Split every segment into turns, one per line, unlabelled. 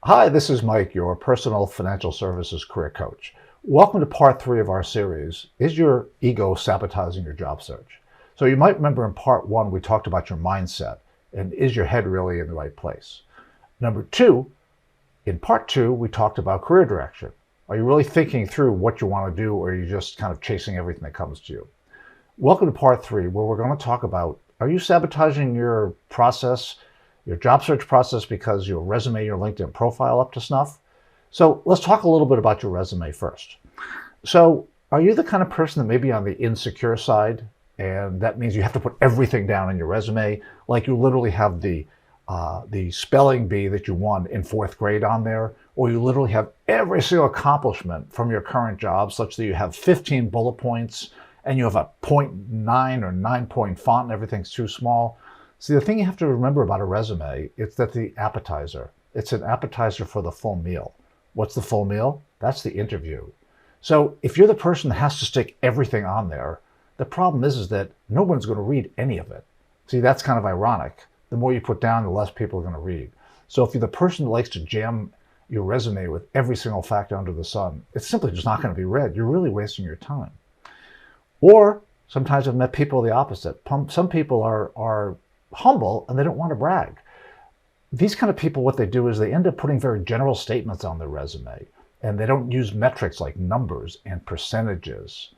Hi, this is Mike, your personal financial services career coach. Welcome to part 3 of our series, Is Your Ego Sabotaging Your Job Search? So you might remember in part 1, we talked about your mindset and is your head really in the right place? Number 2, in part 2, we talked about career direction. Are you really thinking through what you want to do, or are you just kind of chasing everything that comes to you? Welcome to part 3, where we're going to talk about, are you sabotaging your process, your job search process, because your resume, your LinkedIn profile up to snuff? So let's talk a little bit about your resume first. So are you the kind of person that may be on the insecure side, and that means you have to put everything down in your resume, like you literally have the spelling bee that you won in 4th grade on there, or you literally have every single accomplishment from your current job such that you have 15 bullet points and you have a 0.9 or 9-point font and everything's too small? See, the thing you have to remember about a resume is that the appetizer. It's an appetizer for the full meal. What's the full meal? That's the interview. So if you're the person that has to stick everything on there, the problem is that no one's going to read any of it. See, that's kind of ironic. The more you put down, the less people are going to read. So if you're the person that likes to jam your resume with every single fact under the sun, it's simply just not going to be read. You're really wasting your time. Or sometimes I've met people the opposite. Some people are humble and they don't want to brag. These kind of people, what they do is they end up putting very general statements on their resume, and they don't use metrics like numbers and percentages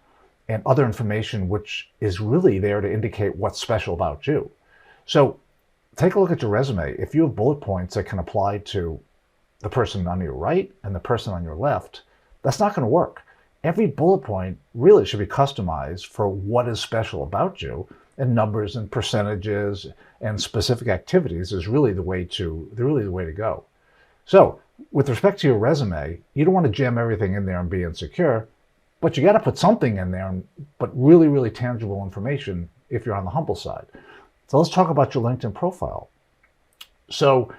and other information which is really there to indicate what's special about you. So take a look at your resume. If you have bullet points that can apply to the person on your right and the person on your left, that's not going to work. Every bullet point really should be customized for what is special about you, and numbers and percentages and specific activities is really the way to go. So with respect to your resume, you don't want to jam everything in there and be insecure, but you got to put something in there, but really, really tangible information if you're on the humble side. So let's talk about your LinkedIn profile. So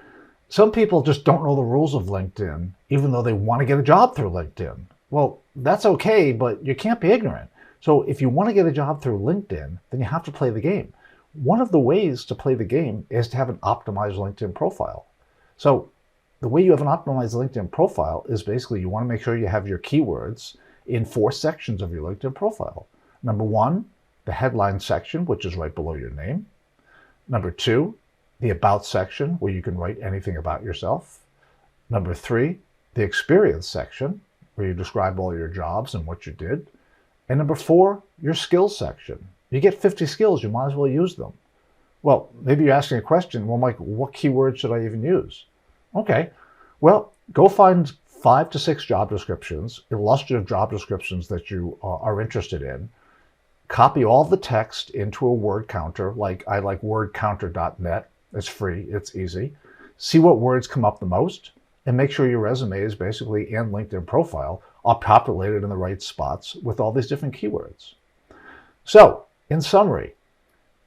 some people just don't know the rules of LinkedIn, even though they want to get a job through LinkedIn. Well, that's okay, but you can't be ignorant. So if you want to get a job through LinkedIn, then you have to play the game. One of the ways to play the game is to have an optimized LinkedIn profile. So the way you have an optimized LinkedIn profile is basically you want to make sure you have your keywords in 4 sections of your LinkedIn profile. Number 1, the headline section, which is right below your name. Number 2, the about section, where you can write anything about yourself. Number 3, the experience section, where you describe all your jobs and what you did. And number 4, your skills section. You get 50 skills, you might as well use them. Well, maybe you're asking a question, well, Mike, what keywords should I even use? Okay, well, go find 5 to 6 job descriptions, illustrative job descriptions that you are interested in. Copy all the text into a word counter, like I like wordcounter.net. It's free, it's easy. See what words come up the most, and make sure your resume is basically, and LinkedIn profile, are populated in the right spots with all these different keywords. So, in summary,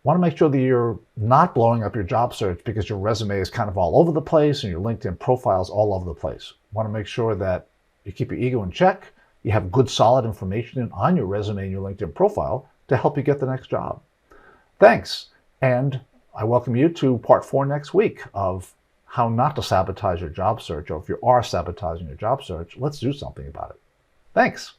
want to make sure that you're not blowing up your job search because your resume is kind of all over the place and your LinkedIn profile is all over the place. Want to make sure that you keep your ego in check, you have good solid information on your resume and your LinkedIn profile to help you get the next job. Thanks, and I welcome you to part 4 next week of how not to sabotage your job search, or if you are sabotaging your job search, let's do something about it. Thanks.